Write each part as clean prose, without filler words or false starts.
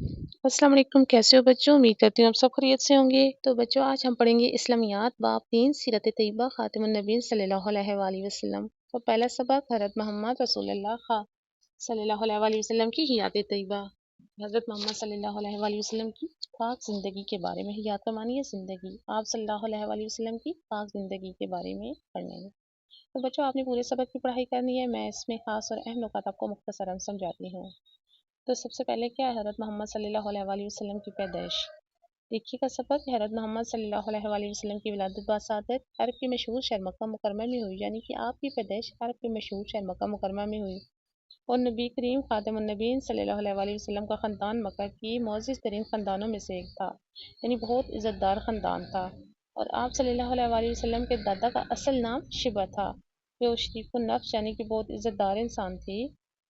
अस्सलाम वालेकुम, कैसे हो बच्चों? उम्मीद करती हूँ आप सब खैरियत से होंगे। तो बच्चों आज हम पढ़ेंगे इस्लामियात बाब 3 सीरत तैयबा खातिमुन नबीय्यीन सल्लल्लाहु अलैहि वसल्लम। तो पहला सबक हज़रत मोहम्मद रसूलुल्लाह सल्लल्लाहु अलैहि वसल्लम की हयात तैयबा। हज़रत मोहम्मद सल्लल्लाहु अलैहि वसल्लम की पाक ज़िंदगी के बारे में। हयात का मानी है ज़िंदगी। आप सल्लल्लाहु अलैहि वसल्लम की पाक ज़िंदगी के बारे में पढ़ने में। तो बच्चों आपने पूरे सबक की पढ़ाई करनी है। मैं इसमें ख़ास और अहम नुकात आपको मुख्तसरन समझाती हूँ। तो सबसे पहले क्या है हज़रत मोहम्मद सल्लल्लाहु अलैहि वसल्लम की पैदाइश। देखिएगा सबक हज़रत मोहम्मद सल्लल्लाहु अलैहि वसल्लम की विलादत बासादत अरब के मशहूर शहर मक्का मुकरमा में हुई, यानी कि आपकी पैदाइश अरब के मशहूर शहर मक्का मुकरमा में हुई। और नबी करीम खातिमुन नबीय्यीन सल्लल्लाहु अलैहि वसल्लम का ख़ानदान मक्का की मोअज़्ज़ज़ तरीन ख़ानदानों में से एक था, यानी बहुत इज़्ज़तदार ख़ानदान था। और आप सल्लल्लाहु अलैहि वसल्लम के दादा का असल नाम शिबा था, जो शरीफ नफ्स यानी कि बहुत इज़्ज़तदार इंसान थी।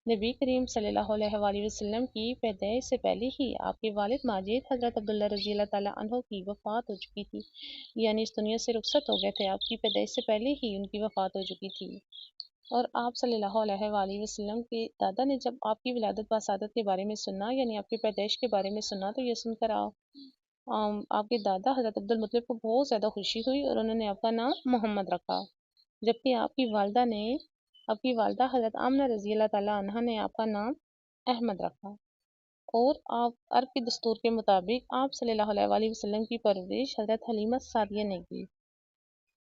नबी करीम सल्लल्लाहु अलैहि वसल्लम की पैदाइश से पहले ही आपके वालिद माजिद हज़रत अब्दुल्ला रज़ी अल्लाह ताला अन्हो की वफ़ात हो चुकी थी, यानी इस दुनिया से रुखसत हो गए थे। आपकी पैदाइश से पहले ही उनकी वफ़ात हो चुकी थी। और आप सल्लल्लाहु अलैहि वसल्लम के दादा ने जब आपकी विलादत बासादत के बारे में सुना, यानी आपकी पैदाइश के बारे में सुना, तो ये सुनकर आपके दादा हज़रत अब्दुल मुत्तलिब को बहुत ज़्यादा खुशी हुई और उन्होंने आपका नाम मोहम्मद रखा। जबकि आपकी वालदा हज़रत आमना रज़ी अल्लाह ताला अन्हा ने आपका नाम अहमद रखा। और आप अरब के दस्तूर के मुताबिक आप सल्लल्लाहु अलैहि वसल्लम की परवरिश हज़रत हलीमा सादिया ने की।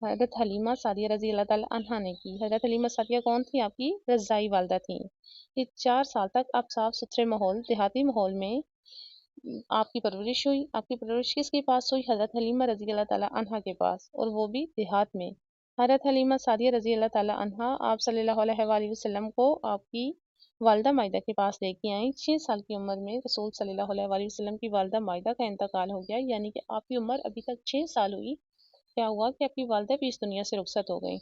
हज़रत हलीमा सादिया रज़ी अल्लाह ताला अन्हा ने की। हज़रत हलीमा सादिया कौन थी? आपकी रज़ाई वालदा थी। ये 4 साल तक आप साफ सुथरे माहौल, देहाती माहौल में आपकी परवरिश हुई। आपकी परवरिश किसके पास हुई? हज़रत हलीमा रज़ी अल्लाह ताला अन्हा के पास, और वो भी देहात में। हज़रत हलीमा सादिया रज़ी अल्लाह ताला अन्हा आप सल्लल्लाहु अलैहि वसल्लम को आपकी वालदा मायदा के पास लेके आई। 6 साल की उम्र में रसूल सल्लल्लाहु अलैहि वसल्लम की वालदा मायदा का इंतकाल हो गया, यानी कि आपकी उम्र अभी तक 6 साल हुई। क्या हुआ कि आपकी वालदा भी इस दुनिया से रुखसत हो गई।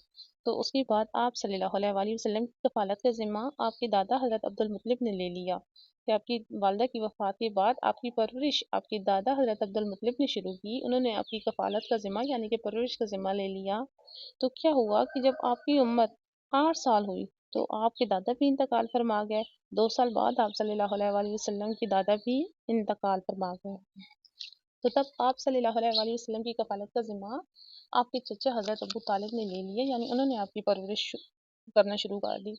तो उसके बाद आप सल्लल्लाहु अलैहि वसल्लम की कफ़ालत का ज़िम्मा आपके दादा हज़रत अब्दुल मुत्तलिब ने ले लिया। कि आपकी वालदा की वफ़ात के बाद आपकी परवरिश आपके दादा हज़रत अब्दुल मुत्तलिब ने शुरू की। उन्होंने आपकी कफ़ालत का ज़िम्मा यानी कि परवरिश का ज़िम्मा ले लिया। तो क्या हुआ कि जब आपकी उम्र 8 साल हुई तो आपके दादा भी इंतकाल फरमा गए। 2 साल बाद आप सल्लल्लाहु अलैहि वसल्लम के दादा भी इंतकाल फरमा गए। तो तब आप सल्लल्लाहु अलैहि वसल्लम की कफ़ालत का ज़िम्मा आपके चचा हज़रत अबू तालिब ने ले लिया, यानी उन्होंने आपकी परवरिश करना शुरू कर दी।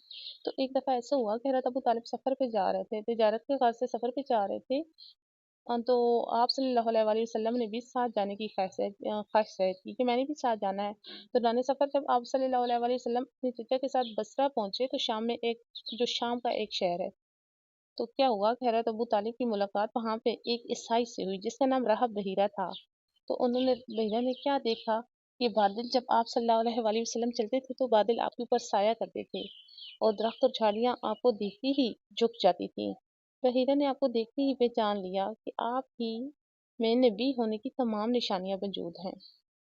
तो एक दफ़ा ऐसा हुआ कि हज़रत अबू तालिब सफ़र पे जा रहे थे, तिजारत के ग़र्ज़ से सफ़र पे जा रहे थे। तो आप सल्लल्लाहु अलैहि वसल्लम ने भी साथ जाने की ख्वाहिश ज़ाहिर की कि मैंने भी साथ जाना है। तो दौरान सफ़र जब आप सल्लल्लाहु अलैहि वसल्लम अपने चचा के साथ बसरा पहुँचे, तो शाम का एक शहर है। तो क्या हुआ कि हज़रत अबू तालिब की मुलाकात वहाँ पे एक ईसाई से हुई जिसका नाम राहब बहीरा था। तो बहीरा ने क्या देखा कि बादल जब आप सल्लल्लाहु अलैहि वसल्लम चलते थे तो बादल आपके ऊपर साया करते थे और दरख्त और झाड़ियाँ आपको देखती ही झुक जाती थी। बहीरा ने आपको देखते ही पहचान लिया कि आप ही में नबी होने की तमाम निशानियाँ मौजूद हैं।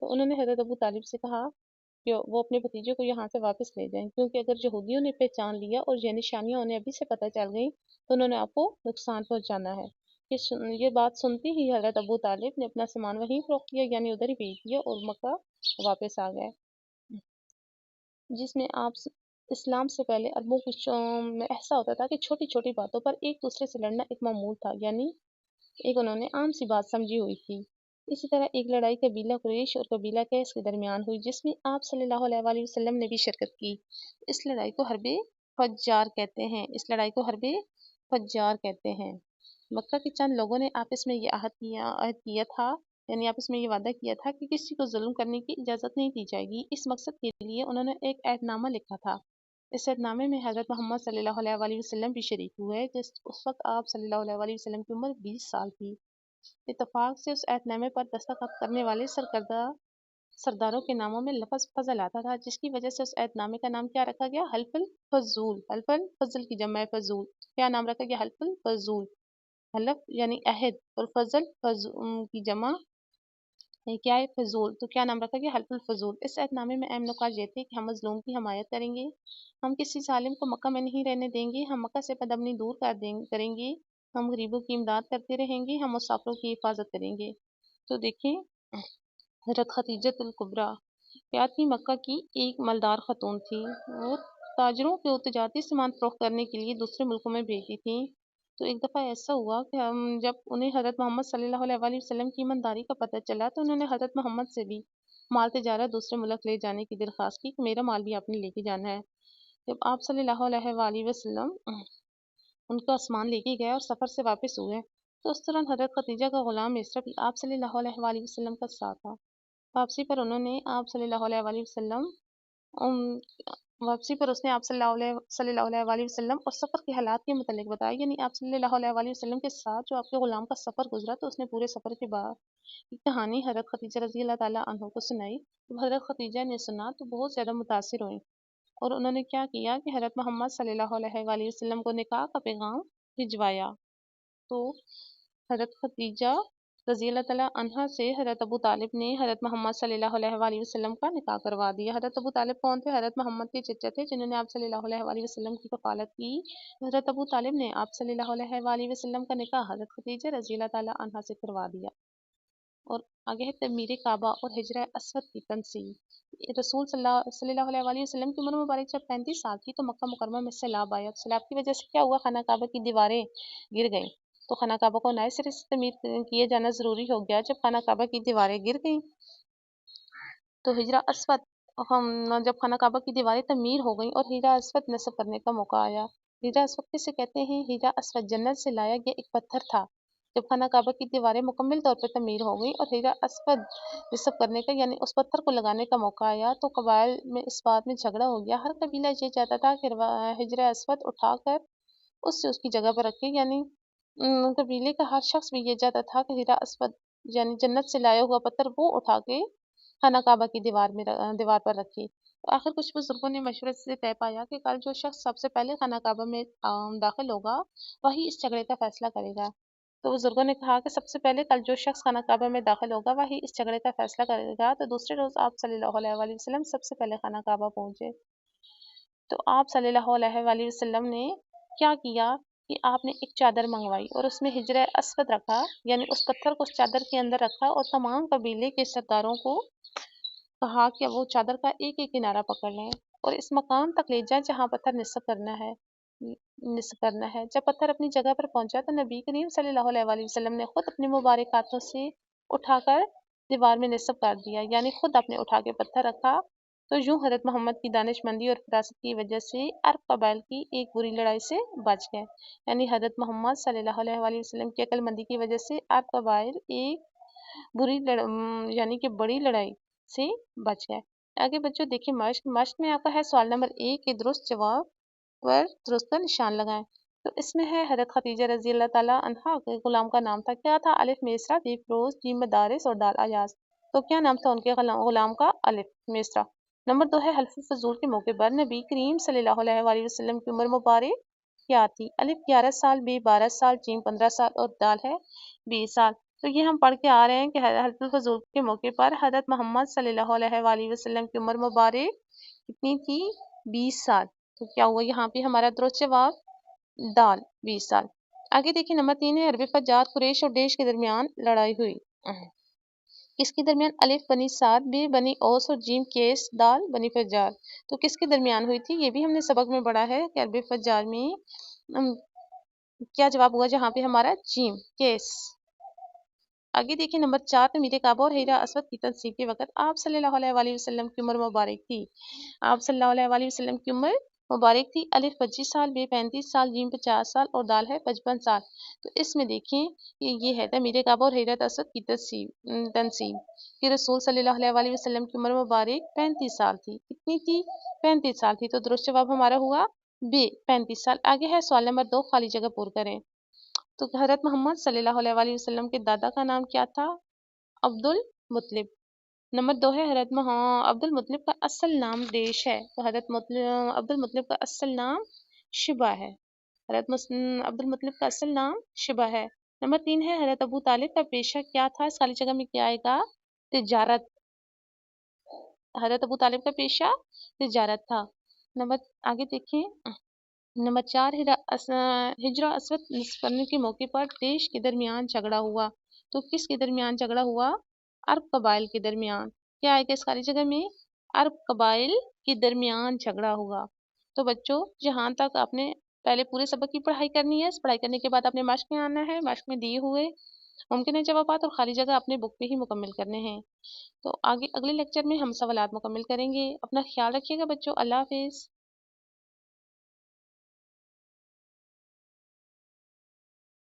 तो उन्होंने हज़रत अबू तालिब से कहा कि वो अपने भतीजे को यहाँ से वापस ले जाएं, क्योंकि अगर यहूदियों ने पहचान लिया और ये निशानियाँ उन्हें अभी से पता चल गई तो उन्होंने आपको नुकसान पहुँचाना है। ये बात सुनते ही हज़रत अबू तालिब ने अपना सामान वहीं रोक दिया, यानी उधर ही भेज दिया और मक्का वापस आ गए। जिसमें इस्लाम से पहले अरबों में ऐसा होता था कि छोटी छोटी बातों पर एक दूसरे से लड़ना एक मामूल था, यानी एक उन्होंने आम सी बात समझी हुई थी। इसी तरह एक लड़ाई कबीला कुरैश और कबीला कैस के दरमियान हुई, जिसमें आप सल्लल्लाहु अलैहि वसल्लम ने भी शिरकत की। इस लड़ाई को हरबे फज्जार कहते हैं। मक्का के चंद लोगों ने आपस में ये अहद किया था, यानी आपस में ये वादा किया था कि किसी को जुल्म करने की इजाज़त नहीं दी जाएगी। इस मकसद के लिए उन्होंने एक अहदनामा लिखा था। इस अहदनामे में हज़रत मोहम्मद सल्लल्लाहु अलैहि वसल्लम भी शरीक हुए। उस वक्त आप सल्लल्लाहु अलैहि वसल्लम की उम्र 20 साल थी। इत्तफाक से उस अहदनामे पर दस्तखत करने वाले सरदारों के नामों में लफ्ज़ फ़ज़ल आता था, जिसकी वजह से उस अहदनामे का नाम क्या रखा गया? हल्फुल फ़ज़ूल। हल्फुल फ़ज़ल की जमा है फ़ज़ूल। क्या नाम रखा गया? हल्फुल फ़ज़ूल। हलफ यानी अहद और की जमा क्या है? फ़ज़ूल। तो क्या नाम रखा गया? हल्फुल फ़ज़ूल। इस अहदनामे में अहम नुकात ये थे कि हम मज़लूम की हमायत करेंगे, हम किसी ज़ालिम को मक्का में नहीं रहने देंगे, हम मक्का से बदअमनी दूर करेंगे, हम गरीबों की इमदाद करते रहेंगे, हम मुसाफिरों की हिफाजत करेंगे। तो देखें, हज़रत खदीजतुल कुबरा क्या थी? मक्का की एक मालदार खातून थी। वो ताजरों को तजारती सामान फ़रोख्त करने के लिए दूसरे मुल्कों में भेजती थी। تو ایک دفعہ ایسا ہوا کہ جب انہیں حضرت محمد صلی اللہ علیہ وسلم کی ایمانداری کا پتہ چلا تو انہوں نے حضرت محمد سے بھی مال تجارت دوسرے ملک لے جانے کی درخواست کی کہ میرا مال بھی آپ نے لے کے جانا ہے۔ جب آپ صلی اللہ علیہ وسلم ان کو آسمان لے کے گئے اور سفر سے واپس ہوئے تو اس دوران حضرت خدیجہ کا غلام مصر بھی آپ صلی اللہ علیہ وسلم کا ساتھ تھا۔ واپسی پر انہوں نے آپ صلی اللہ علیہ وسلم ام، واپسی پر اس نے آپ صلی اللہ علیہ وسلم اور سفر کے حالات کے متعلق بتایا، یعنی آپ صلی اللہ علیہ وسلم کے ساتھ جو آپ کے غلام کا سفر گزرا تو اس نے پورے سفر کے بعد یہ کہانی حضرت خدیجہ رضی اللہ تعالیٰ عنہ کو سنائی۔ جب حضرت خدیجہ نے سنا تو بہت زیادہ متاثر ہوئیں اور انہوں نے کیا کیا کہ حضرت محمد صلی اللہ علیہ وسلم کو نکاح کا پیغام بھجوایا۔ تو حضرت خدیجہ رضی اللہ تعالیٰ عنہ سے حضرت ابو طالب نے حضرت محمد صلی اللہ علیہ وسلم کا نکاح کروا دیا۔ حضرت ابو طالب کون تھے؟ حضرت محمد کے چچا تھے جنہوں نے آپ صلی اللہ علیہ وسلم کی کفالت کی۔ حضرت ابو طالب نے آپ صلی اللہ علیہ وسلم کا نکاح حضرت خدیجہ رضی اللہ تعالیٰ عنہ سے کروا دیا۔ اور آگے ہے تعمیر کعبہ اور ہجرہ اسود کی تنصیب۔ رسول صلی اللہ علیہ وسلم کی عمر مبارک جب 35 سال کی تو مکہ مکرمہ میں سیلاب آیا۔ سیلاب کی وجہ سے کیا ہوا؟ خانہ کعبہ کی دیواریں گر گئیں، تو خانہ کعبہ کو نئے سرے سے تعمیر کیے جانا ضروری ہو گیا۔ جب خانہ کعبہ کی دیواریں گر گئیں تو ہجرہ اسود جب خانہ کعبہ کی دیواریں تعمیر ہو گئیں اور ہجرہ اسود نصب کرنے کا موقع آیا۔ ہجرہ اسود کسے کہتے ہیں؟ ہجرہ اسود جنت سے لایا گیا ایک پتھر تھا۔ جب خانہ کعبہ کی دیواریں مکمل طور پر تعمیر ہو گئیں اور ہجرہ اسود نصب کرنے کا یعنی اس پتھر کو لگانے کا موقع آیا تو قبائل میں اس بات میں جھگڑا ہو گیا۔ ہر قبیلہ یہ چاہتا تھا کہ ہجرہ اسود اٹھا کر اس کی جگہ پر رکھے، یعنی قبیلے کا ہر شخص بھی یہ چاہتا تھا کہ ہجرہ اسود یعنی جنت سے لایا ہوا پتھر وہ اٹھا کے خانہ کعبہ کی دیوار پر رکھے۔ تو آخر کچھ بزرگوں نے مشورے سے طے پایا کہ کل جو شخص سب سے پہلے خانہ کعبہ میں داخل ہوگا وہی اس جھگڑے کا فیصلہ کرے گا۔ تو بزرگوں نے کہا کہ سب سے پہلے کل جو شخص خانہ کعبہ میں داخل ہوگا وہی اس جھگڑے کا فیصلہ کرے گا۔ تو دوسرے روز آپ صلی اللہ علیہ وسلم سب سے پہلے خانہ کعبہ پہنچے۔ تو آپ صلی اللہ علیہ وسلم نے کیا کیا کہ آپ نے ایک چادر منگوائی اور اس میں ہجرہ اسود رکھا، یعنی اس پتھر کو اس چادر کے اندر رکھا اور تمام قبیلے کے سرداروں کو کہا کہ وہ چادر کا ایک ایک کنارہ پکڑ لیں اور اس مقام تک لے جائیں جہاں پتھر نصب کرنا ہے۔ جب پتھر اپنی جگہ پر پہنچا تو نبی کریم صلی اللہ علیہ وسلم نے خود اپنے مبارک ہاتھوں سے اٹھا کر دیوار میں نصب کر دیا، یعنی خود اپنے اٹھا کے پتھر رکھا۔ تو یوں حضرت محمد کی دانش مندی اور فراست کی وجہ سے عرب قبائل کی ایک بری لڑائی سے بچ گئے، یعنی حضرت محمد صلی اللہ علیہ وسلم کی عقل مندی کی وجہ سے عرب قبائل ایک یعنی کہ بڑی لڑائی سے بچ گئے۔ آگے بچوں دیکھیں مشق میں آپ کا ہے سوال نمبر 1 کے درست جواب پر درست کا نشان لگائیں۔ تو اس میں ہے حضرت خدیجہ رضی اللہ تعالیٰ عنہا کے غلام کا نام تھا کیا تھا؟ الف میسرا، ب فیروز، ج مدارس اور دال ایاز۔ تو کیا نام تھا ان کے غلام کا؟ الف میسرا۔ نمبر 2 ہے حلف فضول کے موقع پر نبی کریم صلی اللہ علیہ وسلم کی عمر مبارک کیا تھی؟ الف 11 سال، ب 12 سال، ج 15 سال اور دال ہے 20 سال۔ تو یہ ہم پڑھ کے آ رہے ہیں کہ حلف فضول کے موقع پر حضرت محمد صلی اللہ علیہ وسلم کی عمر مبارک کتنی تھی؟ 20 سال۔ تو کیا ہوا یہاں پہ ہمارا درست جواب؟ دال 20 سال۔ آگے دیکھیں نمبر 3 ہے عرب فجار قریش اور دیش کے درمیان لڑائی ہوئی۔ کس کے درمیان؟ الف بنی سعد، ب بنی اوس اور جیم کیس، دال بنی فجار۔ تو کس کے درمیان ہوئی تھی؟ یہ بھی ہم نے سبق میں پڑھا ہے کہ عرب فجار میں کیا جواب ہوا جہاں پہ ہمارا جیم کیس۔ آگے دیکھیں نمبر 4 تعمیر کعبہ اور ہجرہ اسود کی تنصیب کے وقت آپ صلی اللہ علیہ وسلم کی عمر مبارک تھی۔ آپ صلی اللہ علیہ وسلم کی عمر مبارک تھی الف 25 سال، ب 35 سال، ج 50 سال اور دال ہے 55 سال۔ تو اس میں دیکھیں یہ ہے تعمیر کعبہ اور ہجرہ اسود کی تنصیب کہ رسول صلی اللہ علیہ وسلم کی عمر مبارک 35 سال تھی۔ کتنی تھی؟ 35 سال تھی۔ تو درست جواب ہمارا ہوا ب 35 سال۔ آگے ہے سوال نمبر 2 خالی جگہ پور کریں۔ تو حضرت محمد صلی اللہ علیہ وسلم کے دادا کا نام کیا تھا؟ عبد المطلب۔ نمبر 2 ہے حضرت عبد المطلب کا اصل نام دیش ہے۔ تو حضرت عبد المطلب کا اصل نام شبہ ہے۔ حضرت عبد المطلب کا اصل نام شبہ ہے۔ نمبر 3 ہے حضرت ابو طالب کا پیشہ کیا تھا؟ اس خالی جگہ میں کیا آئے گا؟ تجارت۔ حضرت ابو طالب کا پیشہ تجارت تھا۔ آگے دیکھیں نمبر 4 ہجرہ اسود نصب کرنے کے موقع پر دیش کے درمیان جھگڑا ہوا۔ تو کس کے درمیان جھگڑا ہوا؟ عرب قبائل کے درمیان۔ کیا آئے گا اس خالی جگہ میں؟ عرب قبائل کے درمیان جھگڑا ہوا۔ تو بچوں جہاں تک آپ نے پہلے پورے سبق کی پڑھائی کرنی ہے، پڑھائی کرنے کے بعد اپنے مشق میں آنا ہے، مشق میں دیے ہوئے ممکن ہے جوابات اور خالی جگہ اپنے بک پہ ہی مکمل کرنے ہیں۔ تو آگے اگلے لیکچر میں ہم سوالات مکمل کریں گے۔ اپنا خیال رکھیے گا بچوں، اللہ حافظ۔